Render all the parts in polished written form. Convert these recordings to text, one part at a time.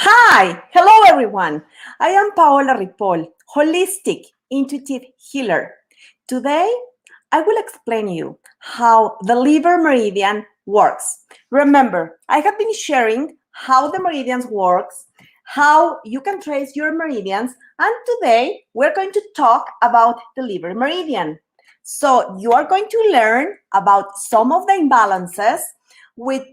Hi, hello everyone. I am 𝗵𝗃𝗃𝗶, holistic intuitive healer. Today, I will explain you how the liver meridian works. Remember, I have been sharing how the meridians works, how you can trace your meridians, and today we're going to talk about the liver meridian. So you are going to learn about some of the imbalances with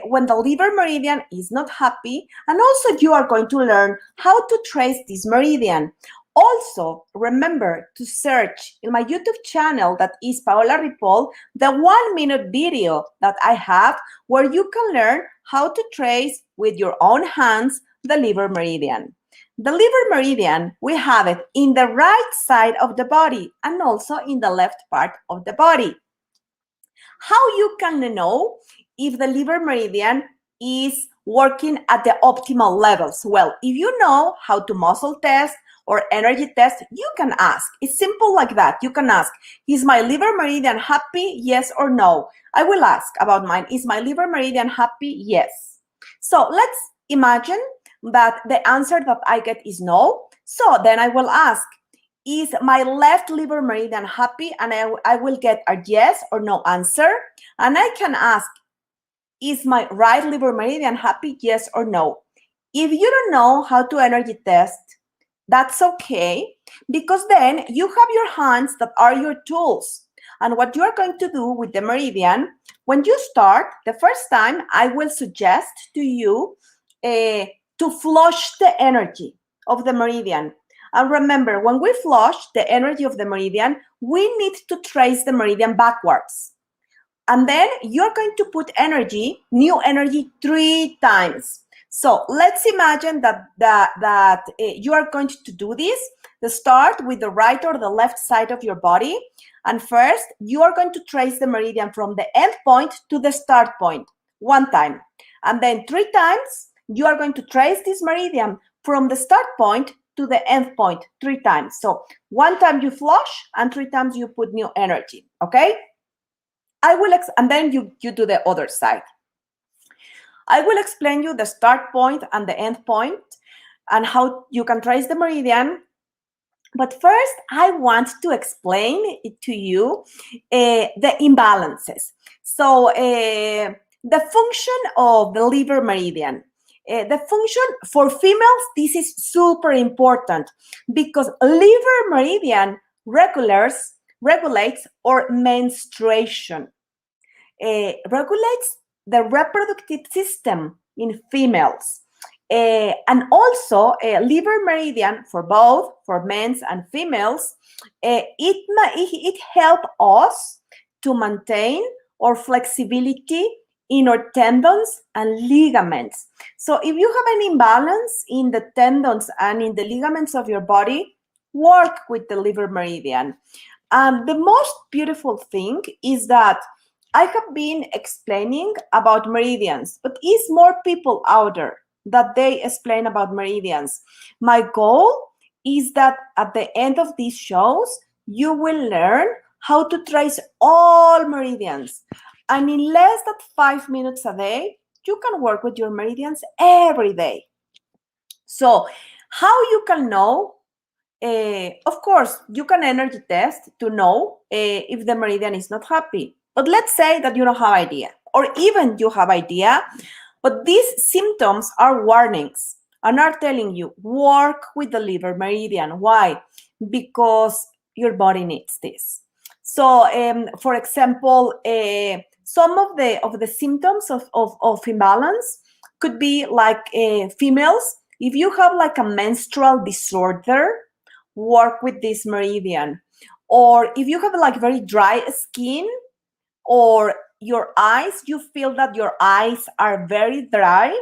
when the liver meridian is not happy, and also you are going to learn how to trace this meridian. Also, remember to search in my YouTube channel that is 𝗵𝗃𝗃𝗶, the 1-minute video that I have where you can learn how to trace with your own hands the liver meridian. The liver meridian, we have it in the right side of the body and also in the left part of the body. How you can know if the liver meridian is working at the optimal levels? Well, if you know how to muscle test or energy test, you can ask. It's simple like that. You can ask, is my liver meridian happy? Yes or no? I will ask about mine. Is my liver meridian happy? Yes. So let's imagine that the answer that I get is no. So then I will ask, is my left liver meridian happy? And I will get a yes or no answer. And I can ask, is my right liver meridian happy? Yes or no. If you don't know how to energy test, that's okay, because then you have your hands that are your tools. And what you are going to do with the meridian, when you start, the first time, I will suggest to you to flush the energy of the meridian. And remember, when we flush the energy of the meridian, we need to trace the meridian backwards. And then you're going to put energy, new energy, 3 times. So let's imagine that you are going to do this. To start with the right or the left side of your body. And first, you are going to trace the meridian from the end point to the start point, 1 time. And then 3 times, you are going to trace this meridian from the start point to the end point, 3 times. So 1 time you flush and 3 times you put new energy, okay? And then you do the other side. I will explain you the start point and the end point and how you can trace the meridian. But first, I want to explain to you the imbalances. So the function of the liver meridian. The function for females, this is super important because liver meridian regulates our menstruation. Regulates the reproductive system in females. And also, liver meridian for both, for men and females, it helps us to maintain our flexibility in our tendons and ligaments. So if you have an imbalance in the tendons and in the ligaments of your body, work with the liver meridian. And the most beautiful thing is that I have been explaining about meridians, but is more people out there that they explain about meridians. My goal is that at the end of these shows, you will learn how to trace all meridians. And in less than 5 minutes a day, you can work with your meridians every day. So how you can know? Of course, you can energy test to know if the meridian is not happy. But let's say that you don't have idea, or even you have idea, but these symptoms are warnings and are telling you, work with the liver meridian. Why? Because your body needs this. So, for example, some of the symptoms of imbalance could be like females. If you have like a menstrual disorder, work with this meridian. Or if you have like very dry skin, or your eyes, you feel that your eyes are very dry,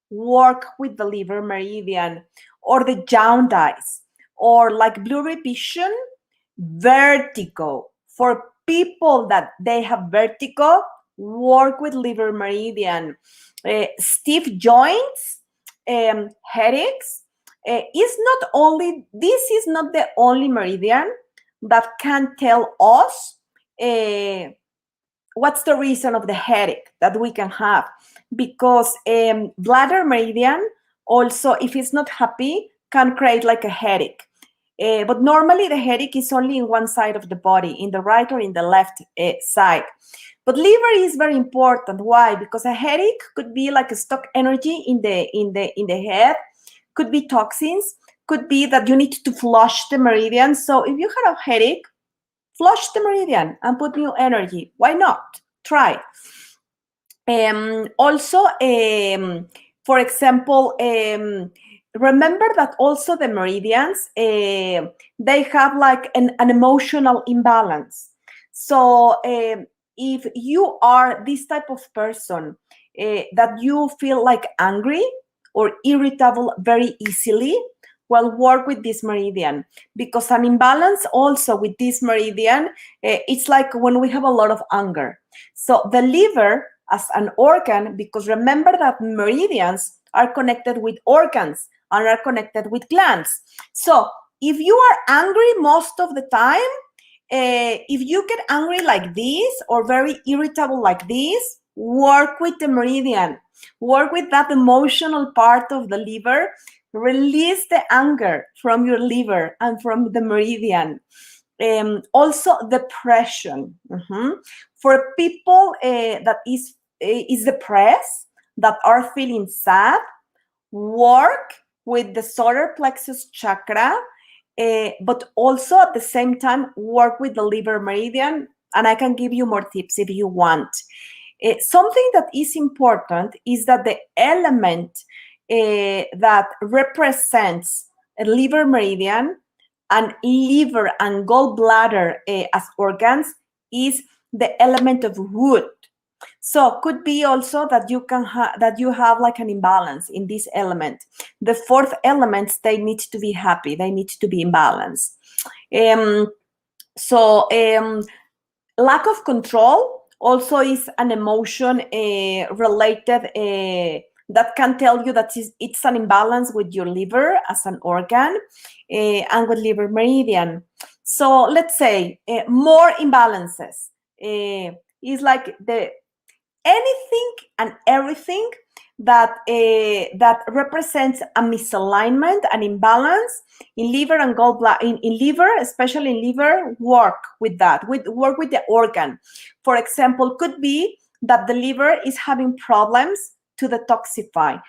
work with the liver meridian. Or the jaundice, or like blurry vision, vertigo. For people that they have vertigo, work with liver meridian. Stiff joints, headaches. This is not the only meridian that can tell us what's the reason of the headache that we can have, because bladder meridian also, if it's not happy, can create like a headache. But normally the headache is only in one side of the body, in the right or in the left side. But liver is very important. Why? Because a headache could be like a stuck energy in the head, could be toxins, could be that you need to flush the meridian. So if you have a headache, flush the meridian and put new energy. Why not? Try. Also, for example, remember that also the meridians, they have like an emotional imbalance. So if you are this type of person that you feel like angry or irritable very easily, well, work with this meridian, because an imbalance also with this meridian, it's like when we have a lot of anger. So the liver as an organ, because remember that meridians are connected with organs and are connected with glands. So if you are angry most of the time, if you get angry like this or very irritable like this, work with the meridian. Work with that emotional part of the liver. Release the anger from your liver and from the meridian. Also, depression. For people that is depressed, that are feeling sad, work with the solar plexus chakra, but also at the same time work with the liver meridian. And I can give you more tips if you want. Something that is important is that the element that represents a liver meridian and liver and gallbladder as organs is the element of wood. So could be also that you can have like an imbalance in this element. The fourth elements, they need to be happy. They need to be in balance. Lack of control also is an emotion related that can tell you that it's an imbalance with your liver as an organ and with liver meridian. So let's say more imbalances is like anything and everything that that represents a misalignment, an imbalance in liver and gallbladder, in liver, especially in liver, work with that, work with the organ. For example, could be that the liver is having problems to detoxify.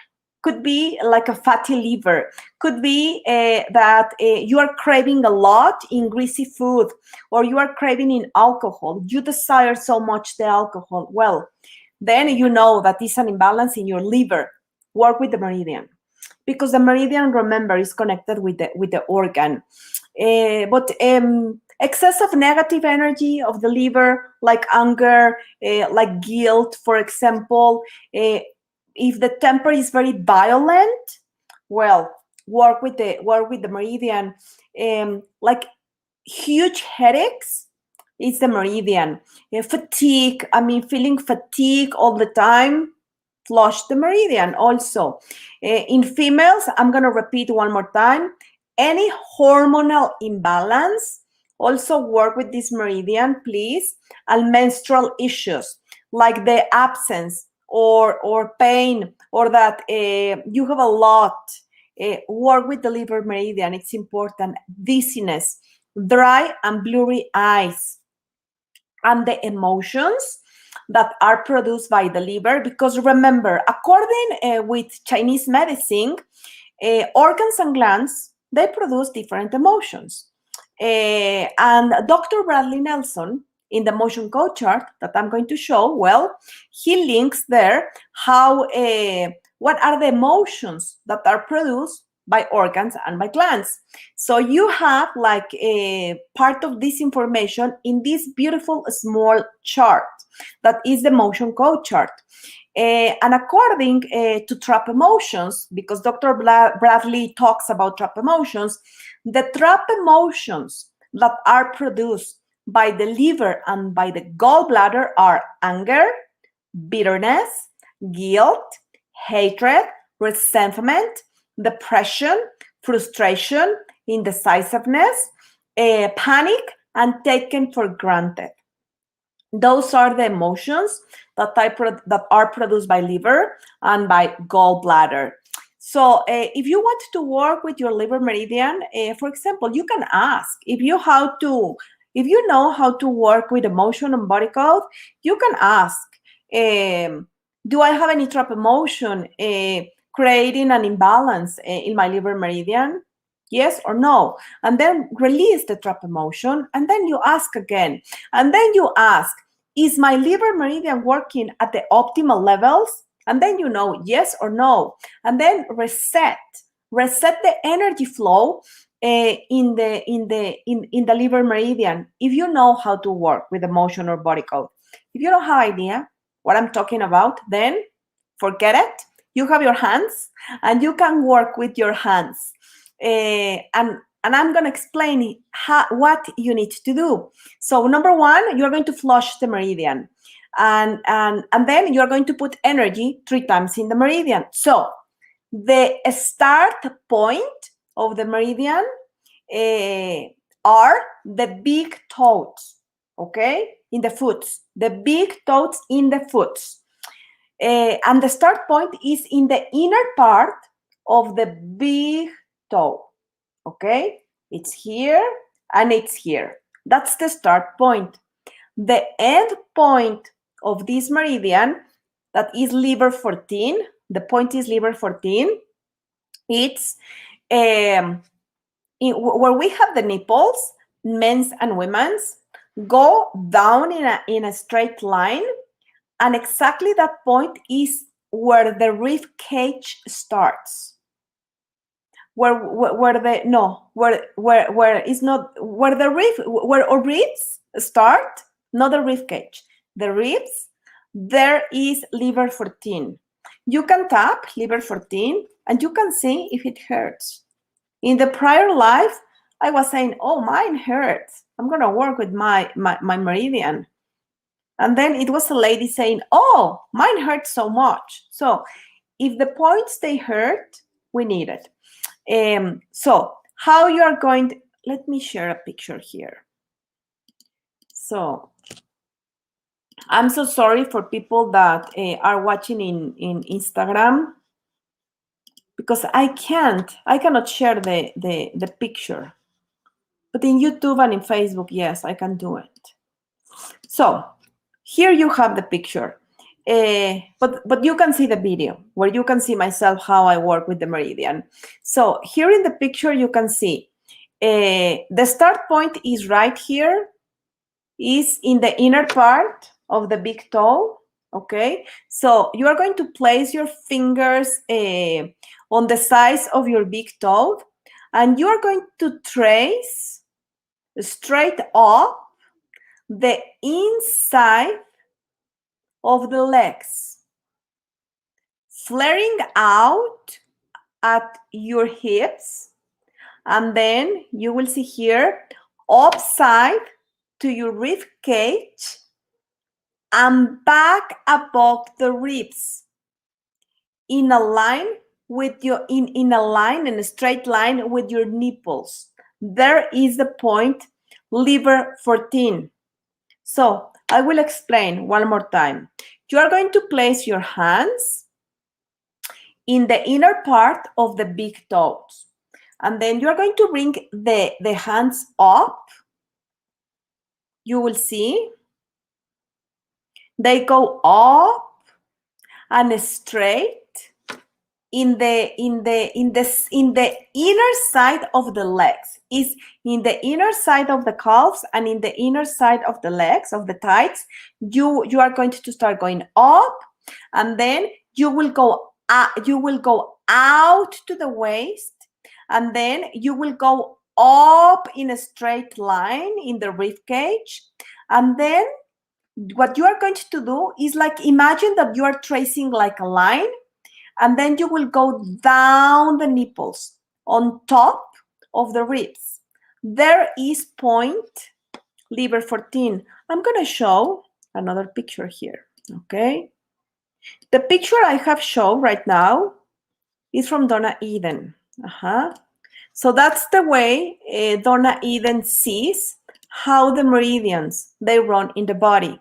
Could be like a fatty liver. Could be that you are craving a lot in greasy food, or you are craving in alcohol. You desire so much the alcohol. Well, then you know that it's an imbalance in your liver. Work with the meridian, because the meridian, remember, is connected with the organ. But excess of negative energy of the liver, like anger, like guilt, for example, if the temper is very violent, well, work with the meridian. Like huge headaches, it's the meridian. Fatigue, feeling fatigue all the time, flush the meridian also. In females, I'm going to repeat one more time, any hormonal imbalance, also work with this meridian, please. And menstrual issues, like the absence or pain, or that you have a lot, work with the liver meridian. It's important. Dizziness, dry and blurry eyes, and the emotions that are produced by the liver. Because remember, according with Chinese medicine, organs and glands, they produce different emotions. And Dr. Bradley Nelson, in the motion code chart that I'm going to show, well, he links there how what are the emotions that are produced by organs and by glands. So you have like a part of this information in this beautiful small chart that is the motion code chart. And according to trap emotions, because Dr. Bradley talks about trap emotions, the trap emotions that are produced by the liver and by the gallbladder are anger, bitterness, guilt, hatred, resentment, depression, frustration, indecisiveness, panic, and taken for granted. Those are the emotions that are produced by liver and by gallbladder. So if you want to work with your liver meridian, for example, you can ask if you know how to work with emotion and body code, you can ask, do I have any trap emotion creating an imbalance in my liver meridian? Yes or no? And then release the trap emotion, and then you ask again. And then you ask, is my liver meridian working at the optimal levels? And then you know yes or no. And then reset the energy flow in the liver meridian if you know how to work with emotion or body code. If you don't have idea what I'm talking about, then forget it. You have your hands and you can work with your hands. And I'm going to explain what you need to do. So number one, you're going to flush the meridian. And then you're going to put energy 3 times in the meridian. So the start point of the meridian are the big toes, okay, in the foot. The big toes in the foot. And the start point is in the inner part of the big toe, okay? It's here and it's here. That's the start point. The end point of this meridian, that is liver 14, the point is liver 14, it's where we have the nipples, men's and women's, go down in a straight line, and exactly that point is where the rib cage starts. Where our ribs start, not the rib cage. The ribs, there is liver 14. You can tap liver 14 and you can see if it hurts. In the prior life, I was saying, oh, mine hurts. I'm going to work with my meridian. And then it was a lady saying, oh, mine hurts so much. So if the points they hurt, we need it. So how you are going to, let me share a picture here. So I'm so sorry for people that are watching in Instagram, because I cannot share the picture. But in YouTube and in Facebook, yes, I can do it. So here you have the picture. But you can see the video where you can see myself how I work with the meridian. So here in the picture, you can see the start point is right here, is in the inner part of the big toe, okay? So you are going to place your fingers on the sides of your big toe, and you are going to trace straight up the inside of the legs, flaring out at your hips, and then you will see here upside to your rib cage and back above the ribs in a line with your in a straight line with your nipples. There is the point liver 14. So I will explain one more time. You are going to place your hands in the inner part of the big toes. And then you are going to bring the hands up. You will see they go up and straight in the inner side of the legs. Is in the inner side of the calves and in the inner side of the legs, of the thighs. You are going to start going up, and then you will go out to the waist, and then you will go up in a straight line in the rib cage. And then what you are going to do is, like, imagine that you are tracing like a line, and then you will go down the nipples on top of the ribs. There is point liver 14. I'm going to show another picture here, okay? The picture I have shown right now is from Donna Eden. So that's the way Donna Eden sees how the meridians, they run in the body.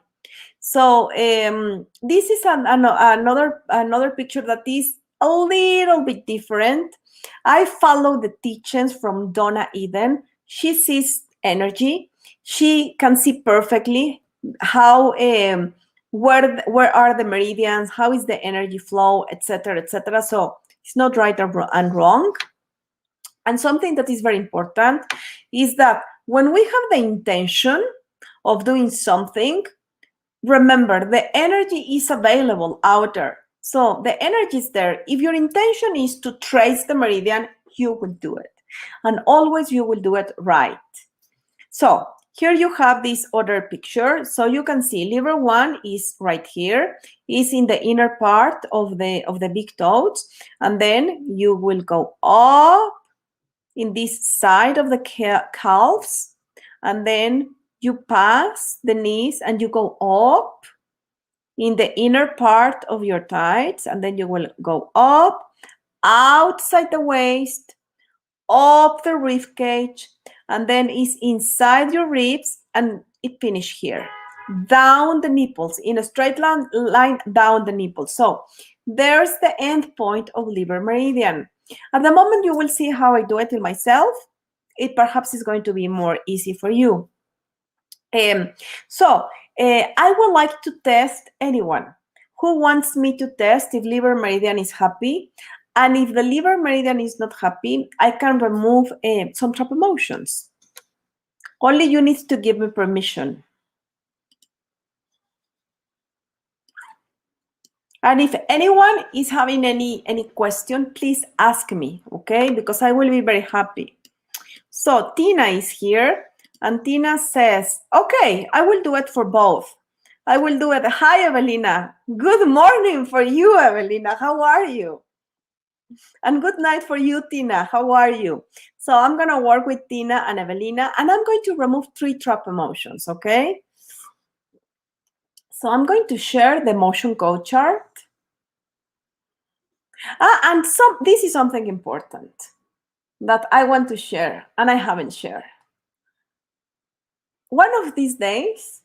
So this is another picture that is a little bit different. I follow the teachings from Donna Eden. She sees energy. She can see perfectly how where are the meridians, how is the energy flow, etc., etc. So it's not right and wrong. And something that is very important is that when we have the intention of doing something, remember, the energy is available out there. So the energy is there. If your intention is to trace the meridian, you will do it. And always you will do it right. So here you have this other picture. So you can see liver 1 is right here, is in the inner part of the big toes. And then you will go up in this side of the calves. And then you pass the knees and you go up in the inner part of your thighs, and then you will go up, outside the waist, up the rib cage, and then it's inside your ribs, and it finishes here. Down the nipples, in a straight line down the nipples. So there's the end point of liver meridian. At the moment you will see how I do it in myself. It perhaps is going to be more easy for you. I would like to test anyone who wants me to test if liver meridian is happy. And if the liver meridian is not happy, I can remove some trap emotions. Only you need to give me permission. And if anyone is having any question, please ask me, okay? Because I will be very happy. So Tina is here. And Tina says, okay, I will do it for both. I will do it. Hi, Evelina. Good morning for you, Evelina. How are you? And good night for you, Tina. How are you? So I'm going to work with Tina and Evelina, and I'm going to remove 3 trap emotions, okay? So I'm going to share the emotion code chart. And this is something important that I want to share, and I haven't shared. One of these days,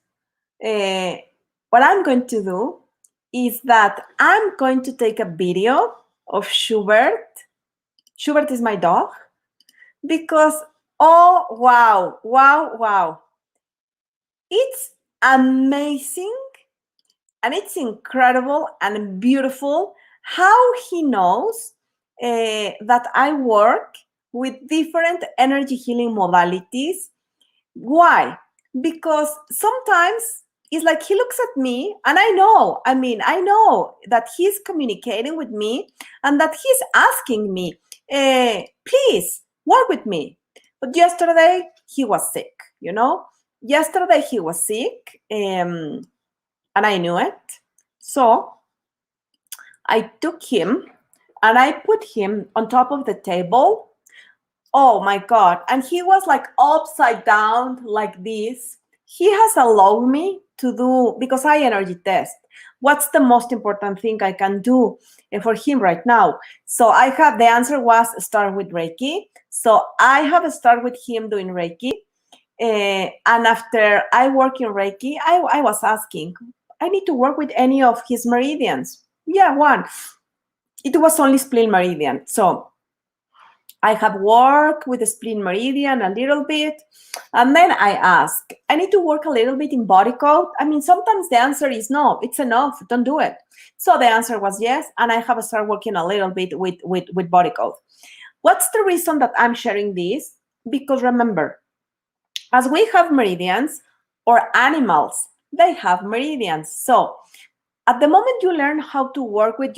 what I'm going to do is that I'm going to take a video of 𝗧𝗿. 𝗧𝗿 is my dog, because, oh, wow, wow, wow. It's amazing, and it's incredible and beautiful how he knows that I work with different energy healing modalities. Why? Because sometimes it's like he looks at me and I know that he's communicating with me and that he's asking me, please work with me. But yesterday he was sick, you know? Yesterday he was sick and I knew it. So I took him and I put him on top of the table. Oh my God. And he was like upside down like this. He has allowed me to do, because I energy test, what's the most important thing I can do for him right now? So the answer was start with Reiki. So I have started with him doing Reiki. And after I work in Reiki, I was asking, I need to work with any of his meridians. Yeah, one. It was only Spleen Meridian. So I have worked with the Spleen Meridian a little bit, and then I ask, I need to work a little bit in body code. I mean, sometimes the answer is no, it's enough, don't do it. So the answer was yes, and I have started working a little bit with body code. What's the reason that I'm sharing this? Because remember, as we have meridians, or animals, they have meridians. So at the moment you learn how to work with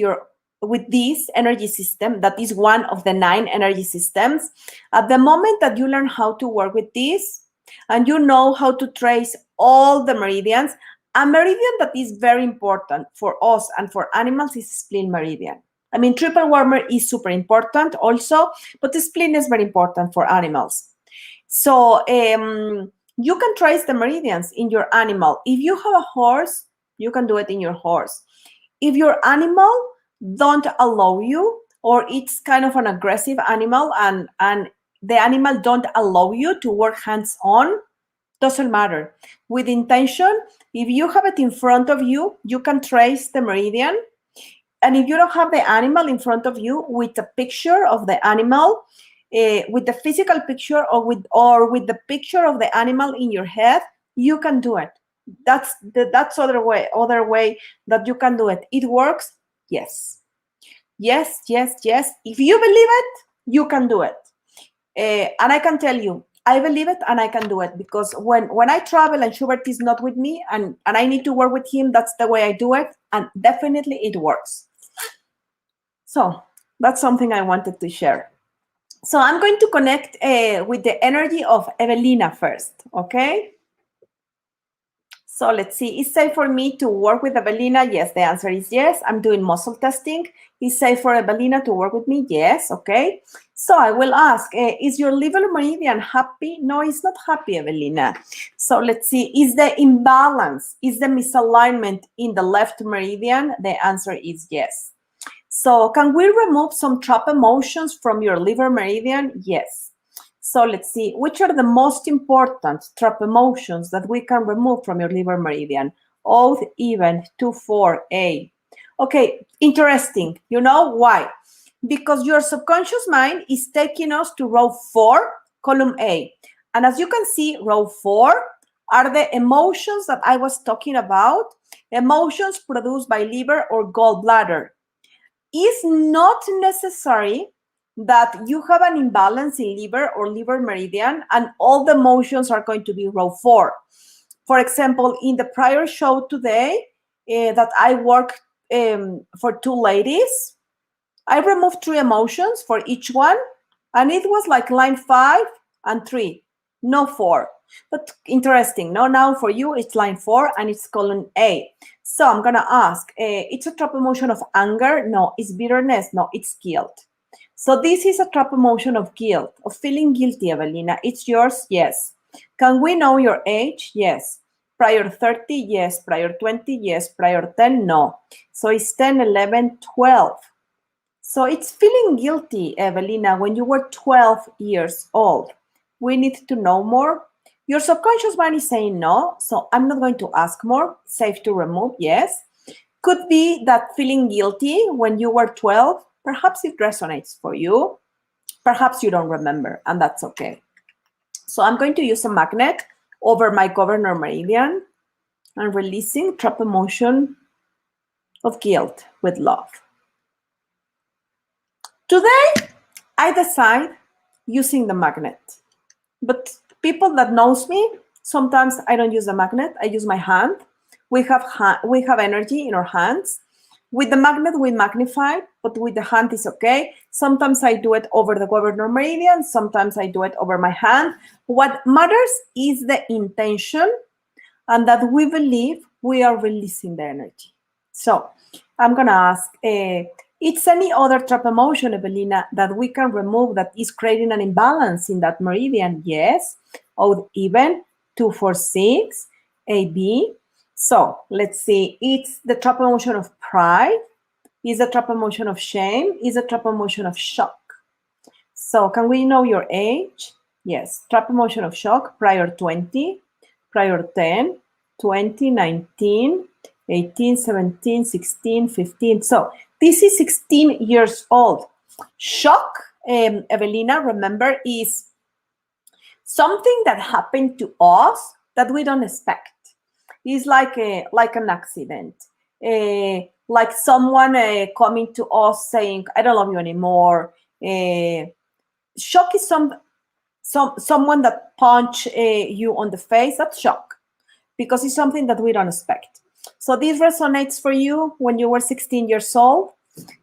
this energy system, that is one of the 9 energy systems, at the moment that you learn how to work with this, and you know how to trace all the meridians, a meridian that is very important for us and for animals is Spleen Meridian. I mean, 𝗿𝗿𝗿𝗶𝗿 is super important also, but the spleen is very important for animals. So you can trace the meridians in your animal. If you have a horse, you can do it in your horse. If your animal don't allow you, or it's kind of an aggressive animal and the animal don't allow you to work hands-on, doesn't matter. With intention, if you have it in front of you, you can trace the meridian. And if you don't have the animal in front of you, with a picture of the animal, with the physical picture, or with the picture of the animal in your head, you can do it. That's other way that you can do it. It works. Yes. Yes, yes, yes. If you believe it, you can do it. And I can tell you, I believe it and I can do it, because when I travel and 𝗧𝗿𝗃𝗃𝗏 is not with me and I need to work with him, that's the way I do it, and definitely it works. So that's something I wanted to share. So I'm going to connect with the energy of Evelina first, okay? So let's see, is it safe for me to work with Evelina? Yes, the answer is yes. I'm doing muscle testing. Is it safe for Evelina to work with me? Yes, okay. So I will ask, is your liver meridian happy? No, it's not happy, Evelina. So let's see, is the imbalance, is the misalignment in the left meridian? The answer is yes. So can we remove some trap emotions from your liver meridian? Yes. So let's see, which are the most important trap emotions that we can remove from your liver meridian? Oath, even, 2-4-A. Okay, interesting. You know why? Because your subconscious mind is taking us to row 4, column A. And as you can see, row 4 are the emotions that I was talking about, emotions produced by liver or gallbladder. It's not necessary that you have an imbalance in liver or liver meridian and all the emotions are going to be row 4. For example, in the prior show today that I worked for 2 ladies, I removed 3 emotions for each one, and it was like line 5 and 3, no 4. But interesting, no? Now for you, it's line 4 and it's column A. So I'm gonna ask, it's a trap emotion of anger? No. It's bitterness? No, it's guilt. So this is a trap emotion of guilt, of feeling guilty, Evelina. It's yours? Yes. Can we know your age? Yes. Prior 30? Yes. Prior 20? Yes. Prior 10? No. So it's 10, 11, 12. So it's feeling guilty, Evelina, when you were 12 years old. We need to know more. Your subconscious mind is saying no, so I'm not going to ask more. Safe to remove, yes. Could be that feeling guilty when you were 12. Perhaps it resonates for you. Perhaps you don't remember, and that's okay. So I'm going to use a magnet over my governor meridian and releasing trap emotion of guilt with love. Today, I decide using the magnet. But people that knows me, sometimes I don't use the magnet, I use my hand. We have energy in our hands. With the magnet, we magnify, but with the hand is okay. Sometimes I do it over the governor meridian, sometimes I do it over my hand. What matters is the intention and that we believe we are releasing the energy. So I'm gonna ask, it's any other trap emotion, Evelina, that we can remove that is creating an imbalance in that meridian? Yes. Odd even, 2-4-6, AB. So let's see, it's the trap emotion of pride, is a trap emotion of shame, is a trap emotion of shock. So can we know your age? Yes, trap emotion of shock, prior 20, prior 10, 20, 19, 18, 17, 16, 15. So this is 16 years old. Shock, Evelina, remember, is something that happened to us that we don't expect. It's like an accident. Like someone coming to us saying, I don't love you anymore. Shock is someone that punch you on the face. That's shock, because it's something that we don't expect. So this resonates for you when you were 16 years old.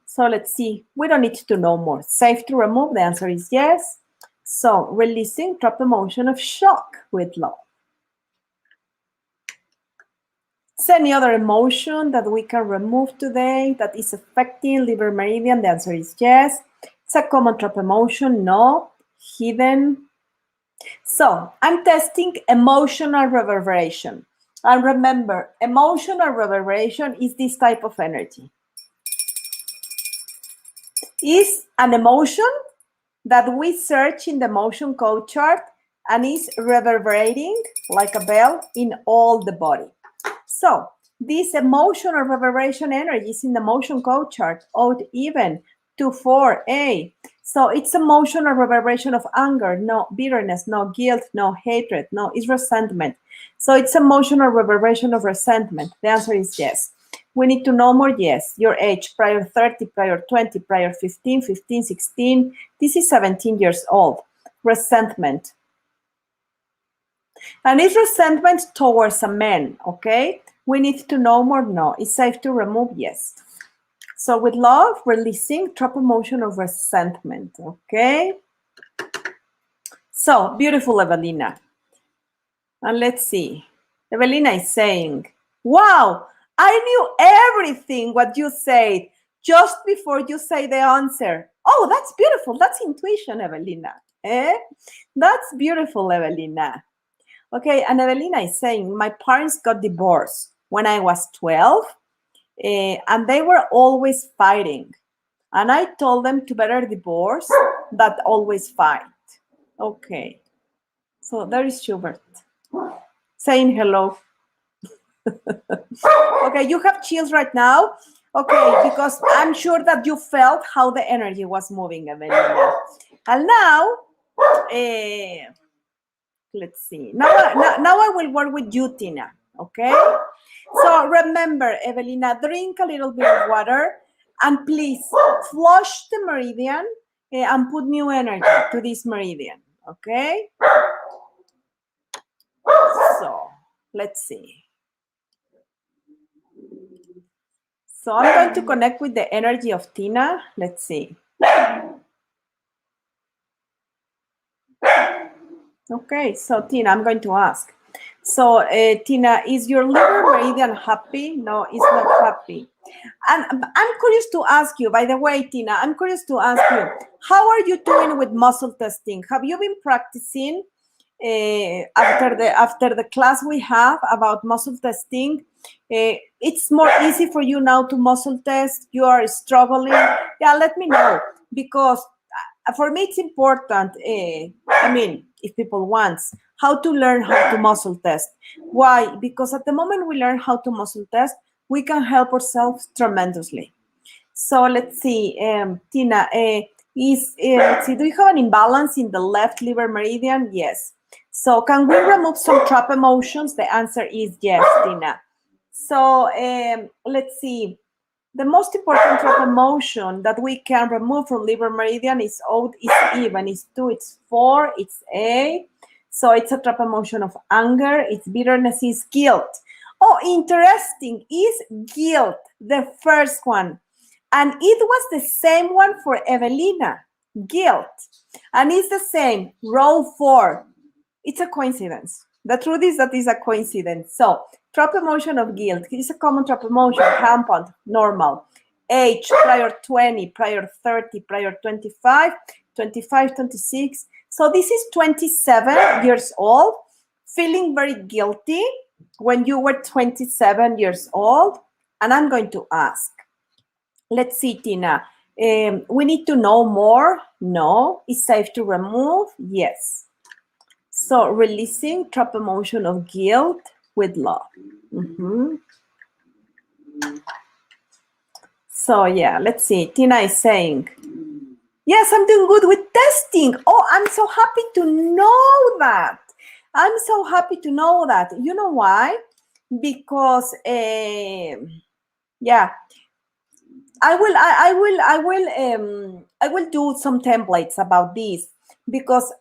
So let's see, we don't need to know more. Safe to remove, the answer is yes. So releasing trap emotion of shock with love. Is there any other emotion that we can remove today that is affecting liver meridian? The answer is yes. It's a common trap emotion, no. Hidden. So I'm testing emotional reverberation. And remember, emotional reverberation is this type of energy. It's an emotion that we search in the emotion code chart and is reverberating like a bell in all the body. So this emotional reverberation energy is in the motion code chart, odd even, 2,4, So it's emotional reverberation of anger, no bitterness, no guilt, no hatred, no, it's resentment. So it's emotional reverberation of resentment. The answer is yes. We need to know more, yes. Your age, prior 30, prior 20, prior 15, 15, 16. This is 17 years old. Resentment. And it's resentment towards a man, okay? We need to know more, no. It's safe to remove, yes. So with love, releasing, drop emotion of resentment, okay? So, beautiful Evelina. And let's see. Evelina is saying, wow, I knew everything what you said just before you say the answer. Oh, that's beautiful. That's intuition, Evelina. That's beautiful, Evelina. Okay, and Evelina is saying, my parents got divorced when I was 12, and they were always fighting. And I told them to better divorce than always fight. Okay, so there is Schubert saying hello. Okay, you have chills right now. Okay, because I'm sure that you felt how the energy was moving, Evelina. And now, let's see. Now I will work with you, Tina, okay? So remember, Evelina, drink a little bit of water and please flush the meridian and put new energy to this meridian, okay? So let's see. So I'm going to connect with the energy of Tina. Let's see. Okay, so Tina, I'm going to ask. So Tina, is your liver meridian happy? No, it's not happy. And I'm curious to ask you, by the way, Tina, I'm curious to ask you, how are you doing with muscle testing? Have you been practicing after the class we have about muscle testing? It's more easy for you now to muscle test? You are struggling? Yeah, let me know, because for me it's important, I mean, if people want, how to learn how to muscle test. Why? Because at the moment we learn how to muscle test, we can help ourselves tremendously. So let's see, Tina, let's see, do you have an imbalance in the left liver meridian? Yes. So can we remove some trap emotions? The answer is yes, Tina. So let's see. The most important trap emotion that we can remove from liver meridian is odd, is even, it's 2, it's 4, it's A. So it's a trap emotion of anger, it's bitterness, is guilt. Oh, interesting, is guilt, the first one. And it was the same one for Evelina, guilt. And it's the same, row 4. It's a coincidence. The truth is that it's a coincidence. So, trap emotion of guilt. It's a common trap emotion, rampant, normal. Age, prior 20, prior 30, prior 25, 25, 26. So this is 27 years old, feeling very guilty when you were 27 years old. And I'm going to ask, let's see, Tina, we need to know more. No. Is safe to remove? Yes. So releasing trap emotion of guilt with love. So yeah, let's see. Tina is saying, yes, I'm doing good with testing. Oh, I'm so happy to know that. I'm so happy to know that. You know why? Because yeah, I will do some templates about this, because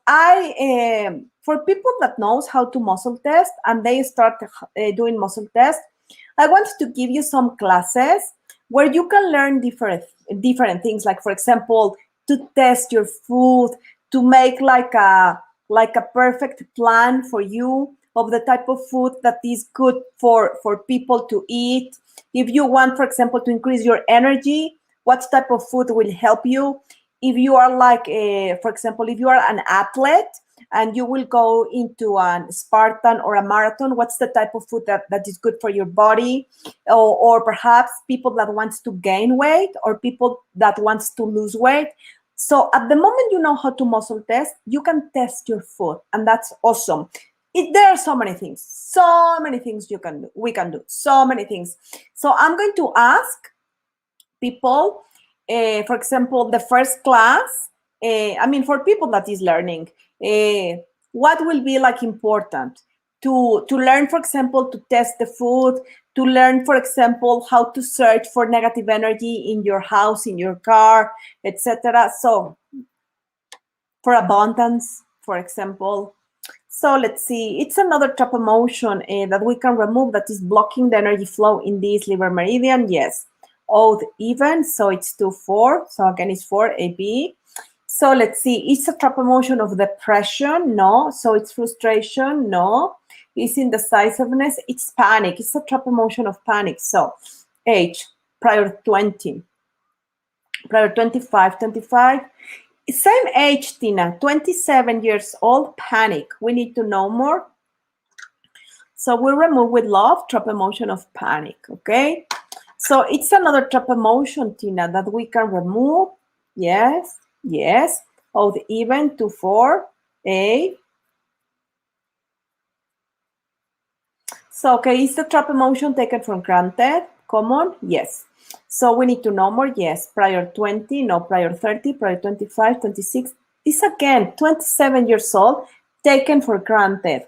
for people that knows how to muscle test and they start doing muscle test, I want to give you some classes where you can learn different things, like, for example, to test your food, to make like a perfect plan for you of the type of food that is good for people to eat. If you want, for example, to increase your energy, what type of food will help you? If you are like, for example, if you are an athlete and you will go into a Spartan or a marathon, what's the type of food that is good for your body? Or perhaps people that wants to gain weight, or people that wants to lose weight. So at the moment you know how to muscle test, you can test your food, and that's awesome. there are so many things you can do. We can do so many things. So I'm going to ask people, for example, the first class, I mean, for people that is learning, what will be like important to learn, for example, to test the food, to learn, for example, how to search for negative energy in your house, in your car, etc. So for abundance, for example. So let's see, it's another trap emotion that we can remove that is blocking the energy flow in this liver meridian. Yes, odd even, so it's 2, 4. So again, it's 4, AB. So let's see, it's a trap emotion of depression. No. So it's frustration. No. It's indecisiveness. It's panic. It's a trap emotion of panic. So age, prior 20, prior 25, 25. Same age, Tina, 27 years old, panic. We need to know more. So we remove with love, trap emotion of panic, okay? So it's another trap emotion, Tina, that we can remove. Yes, yes. Odd even, 2, 4, A. So, okay, is the trap emotion taken for granted? Common? Yes. So we need to know more. Yes. Prior 20, no. Prior 30, prior 25, 26. This again, 27 years old, taken for granted.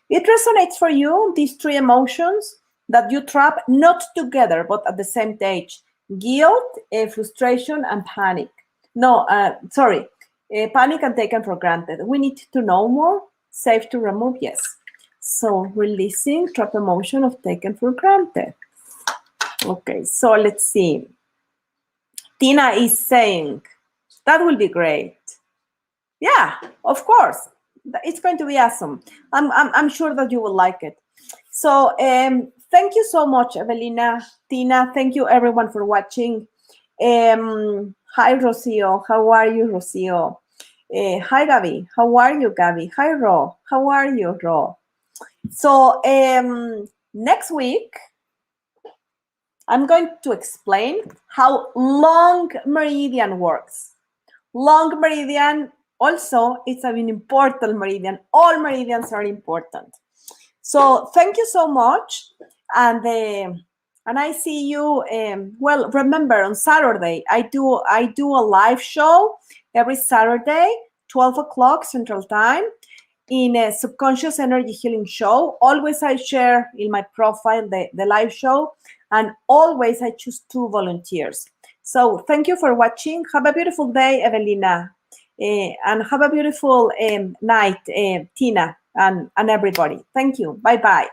It resonates for you, these 3 emotions that you trap not together, but at the same stage. Guilt, frustration, and panic. No, sorry. Panic and taken for granted. We need to know more. Safe to remove? Yes. So releasing trap emotion of taken for granted. Okay, so let's see. Tina is saying, that will be great. Yeah, of course. It's going to be awesome. I'm sure that you will like it. So thank you so much, Evelina, Tina. Thank you, everyone, for watching. Hi, Rocio. How are you, Rocio? Hi, Gabby. How are you, Gabby? Hi, Ro. How are you, Ro? So next week, I'm going to explain how long meridian works. Long meridian also, it's an important meridian. All meridians are important. So thank you so much. And I see you, well, remember on Saturday, I do a live show every Saturday, 12 o'clock Central Time, in a subconscious energy healing show. Always I share in my profile the live show, and always I choose 2 volunteers. So thank you for watching. Have a beautiful day, Evelina, and have a beautiful night, Tina, and everybody. Thank you. Bye-bye.